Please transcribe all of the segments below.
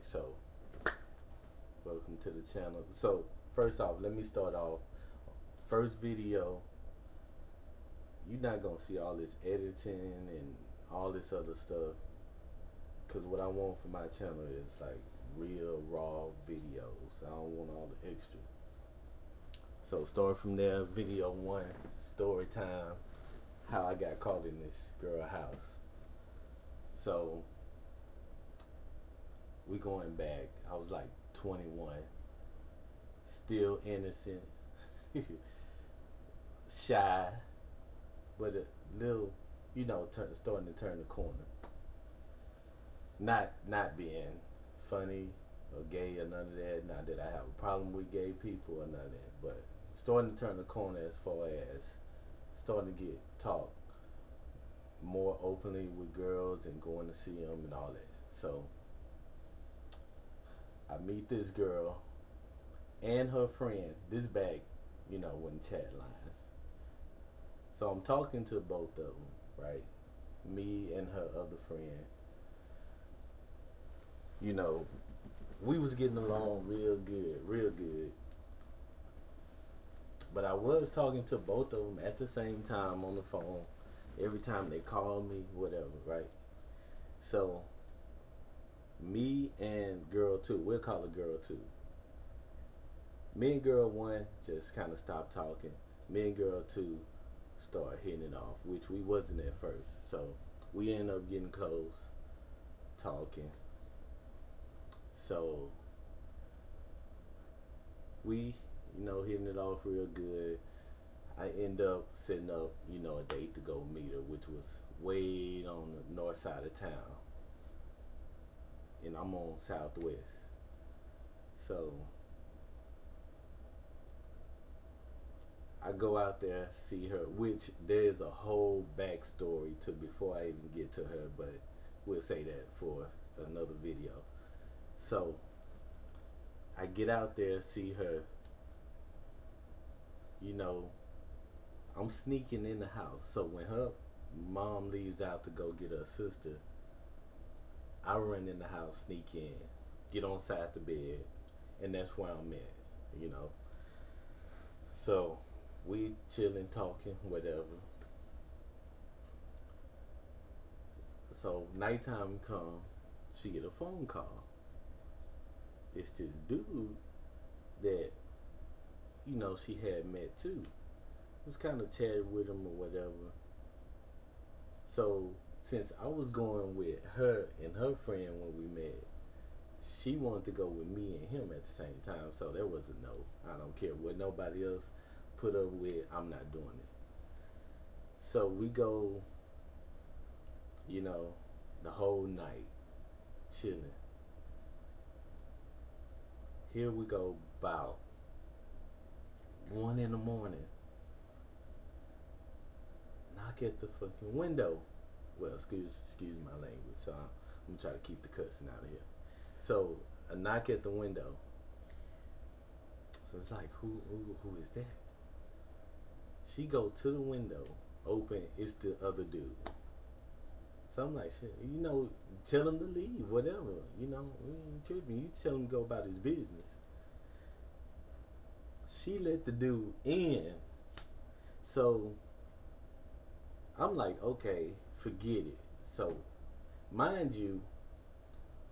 So welcome to the channel. So first off, let me start off. First video, you're not gonna see all this editing and all this other stuff. Cause what I want for my channel is like real raw videos. I don't want all the extra. So start from there. Video one, story time. How I got caught in this girl house. So we going back. I was like 21, still innocent, shy, but a little, starting to turn the corner. Not being funny or gay or none of that. Not that I have a problem with gay people or none of that, but starting to turn the corner as far as starting to get talk more openly with girls and going to see them and all that. So I meet this girl and her friend. This back, when chat lines. So I'm talking to both of them, right? Me and her other friend. You know, we was getting along real good, real good. But I was talking to both of them at the same time on the phone. Every time they call me, whatever, right? So me and girl two, we'll call her girl two. Me and girl one just kind of stopped talking. Me and girl two started hitting it off, which we wasn't at first. So we ended up getting close, talking. So we, hitting it off real good. I end up setting up, a date to go meet her, which was way on the north side of town. And I'm on southwest. So I go out there, see her, which there's a whole backstory to before I even get to her, but we'll say that for another video. So I get out there, see her, you know, I'm sneaking in the house. So when her mom leaves out to go get her sister, I run in the house, sneak in, get on side the bed, and that's where I'm at, So we chilling, talking, whatever. So nighttime come, she get a phone call. It's this dude that, she had met too. Was kind of chatted with him or whatever. So since I was going with her and her friend when we met, she wanted to go with me and him at the same time. So there was a no. I don't care what nobody else put up with. I'm not doing it. So we go, the whole night chilling. Here we go about 1 in the morning. Knock at the fucking window. Well, excuse my language. So I'm gonna try to keep the cussing out of here. So a knock at the window. So it's like, who is that? She go to the window, open. It's the other dude. So I'm like, shit, tell him to leave, whatever. We ain't tripping. You tell him to go about his business. She let the dude in. So I'm like, okay, forget it. So mind you,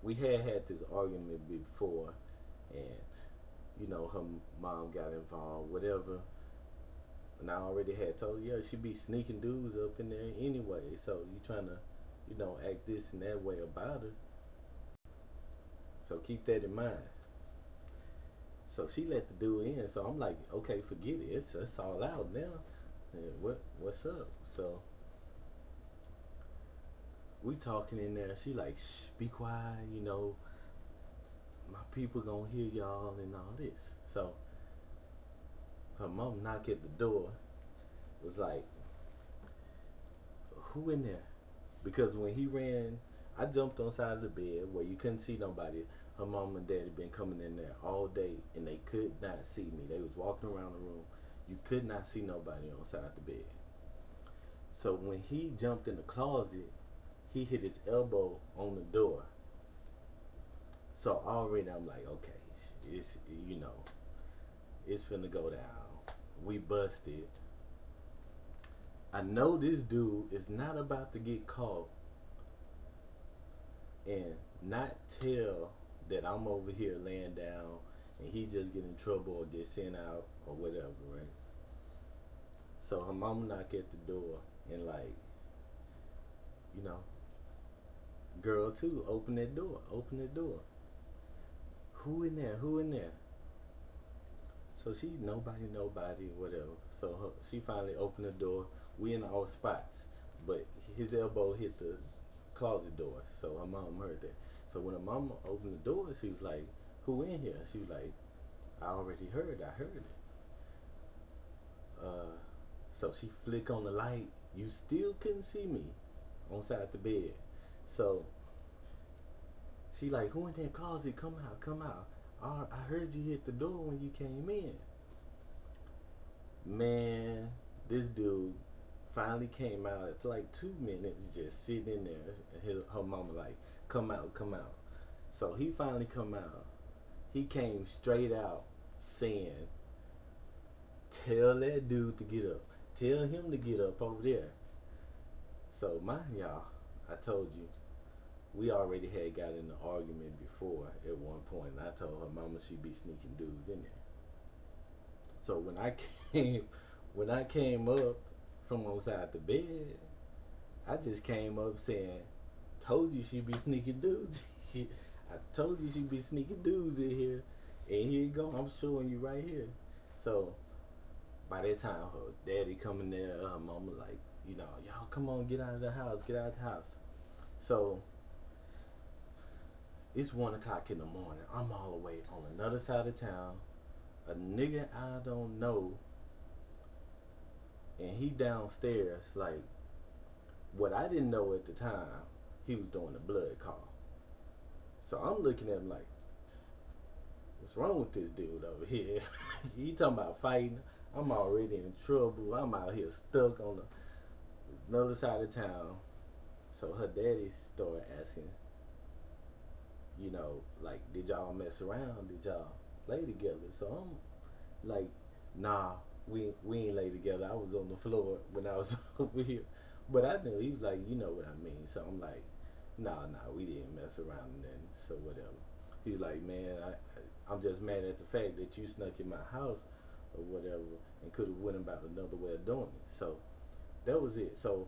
we had this argument before, and her mom got involved, whatever. And I already had told her, yeah, she be sneaking dudes up in there anyway. So you trying to, act this and that way about her. So keep that in mind. So she let the dude in. So I'm like, okay, forget it. It's all out now. And what's up? So we talking in there. She like, shh, be quiet. My people gonna hear y'all and all this. So her mom knock at the door. Was like, who in there? Because when he ran, I jumped on side of the bed where you couldn't see nobody. Her mom and daddy been coming in there all day and they could not see me. They was walking around the room. You could not see nobody on side of the bed. So when he jumped in the closet, he hit his elbow on the door. So already I'm like, okay, it's you know, it's finna go down. We busted. I know this dude is not about to get caught and not tell that I'm over here laying down and he just get in trouble or get sent out or whatever, right? So her mama knock at the door and like, you know, girl too, open that door, open that door. Who in there? Who in there? So she nobody, nobody, whatever. So she finally opened the door. We in our spots, but his elbow hit the closet door. So her mom heard that. So when her mama opened the door, she was like, "Who in here?" She was like, "I already heard. I heard it." Uh, so she flick on the light. You still couldn't see me on side the bed. So she like, "Who in that closet? Come out, come out." I heard you hit the door when you came in. Man, this dude finally came out after like 2 minutes, just sitting in there. Her mama like, "Come out, come out." So he finally come out. He came straight out saying, "Tell that dude to get up. Tell him to get up over there." So mind y'all, I told you we already had got in an argument before at one point. And I told her mama she be sneaking dudes in there. So came, when I came up from outside the bed, I just came up saying, "Told you she be sneaking dudes." I told you she be sneaking dudes in here, and here you go. I'm showing you right here. So by that time, her daddy coming there, her mama like, y'all come on, get out of the house, get out of the house. So it's 1 o'clock in the morning. I'm all the way on another side of town. A nigga I don't know, and he downstairs. Like what I didn't know at the time, he was doing a blood call. So I'm looking at him like, what's wrong with this dude over here? He talking about fighting. I'm already in trouble. I'm out here stuck on the another side of town. So her daddy started asking, like, did y'all mess around? Did y'all lay together? So I'm like, nah, we ain't lay together. I was on the floor when I was over here. But I knew he was like, you know what I mean. So I'm like, nah, we didn't mess around and then so whatever. He was like, man, I'm just mad at the fact that you snuck in my house or whatever and could have went about another way of doing it. So that was it. So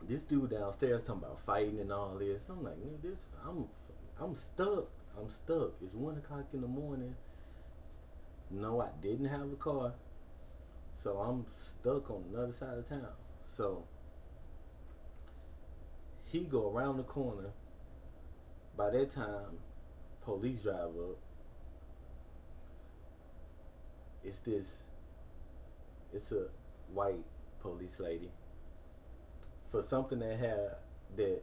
this dude downstairs talking about fighting and all this. I'm like, man, I'm stuck. I'm stuck. It's 1 o'clock in the morning. No, I didn't have a car, so I'm stuck on the other side of town. So he go around the corner. By that time, police drive up. It's this. It's a white police lady. For something that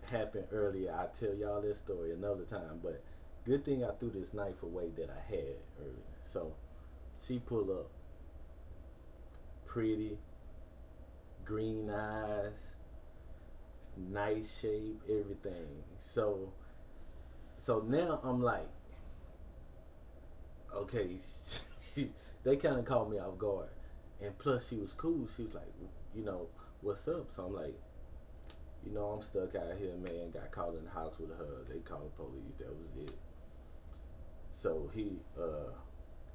happened earlier, I tell y'all this story another time. But good thing I threw this knife away that I had earlier. So she pull up, pretty, green eyes, nice shape, everything. So now I'm like, okay, they kind of caught me off guard. And plus, she was cool. She was like, you know, what's up? So I'm like, I'm stuck out here, man. Got caught in the house with her. They called the police. That was it. So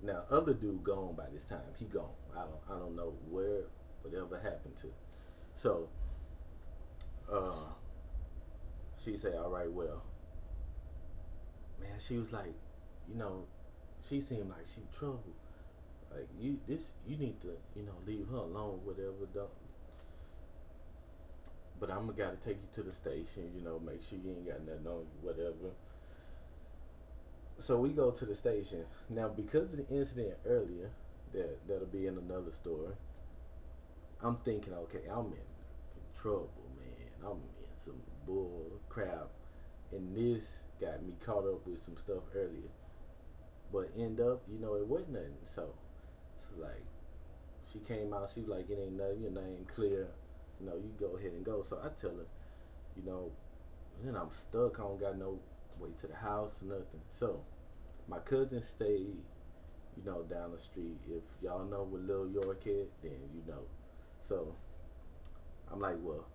now other dude gone by this time. He gone. I don't know whatever happened to. So, uh, she said, all right, well, man, she was like, you know, she seemed like she trouble. Like you need to, leave her alone, whatever. Don't. But I'm gotta take you to the station, make sure you ain't got nothing on you, whatever. So we go to the station now because of the incident earlier. That'll be in another story. I'm thinking, okay, I'm in trouble, man. I'm in some bull crap, and this got me caught up with some stuff earlier. But end up, it wasn't nothing. So it's like she came out. She was like, it ain't nothing. Your name clear. You go ahead and go. So I tell her, you know, then I'm stuck. I don't got no way to the house, nothing. So my cousin stayed, down the street. If y'all know where Lil York is, then you know. So I'm like, well,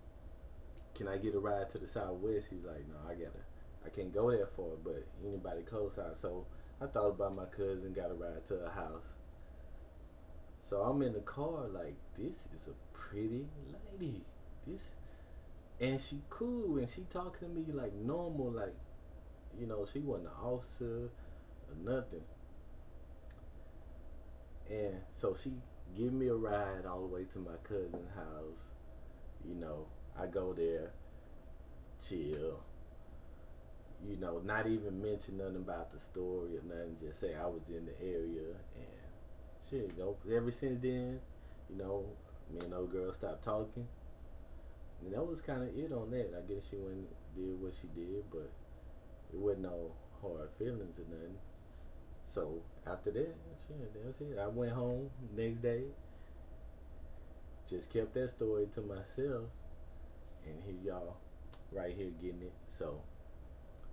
can I get a ride to the Southwest? He's like, no, I can't go that far, but anybody close out. So I thought about my cousin, got a ride to her house. So I'm in the car like, this is a pretty lady. This, and she cool, and she talking to me like normal, like, she wasn't an officer or nothing. And so she give me a ride all the way to my cousin's house. I go there, chill, not even mention nothing about the story or nothing, just say I was in the area and shit, ever since then, you know, me and old girl stopped talking. And that was kind of it on that. I guess she went and did what she did, but it wasn't no hard feelings or nothing. So after that, shit, that was it. I went home next day, just kept that story to myself, and here y'all, right here getting it. So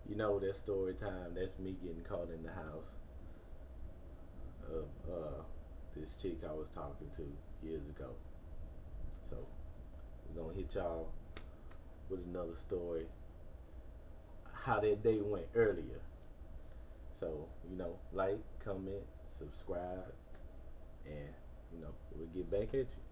that story time. That's me getting caught in the house of this chick I was talking to years ago. So we're gonna hit y'all with another story. How that day went earlier. So like, comment, subscribe, and we'll get back at you.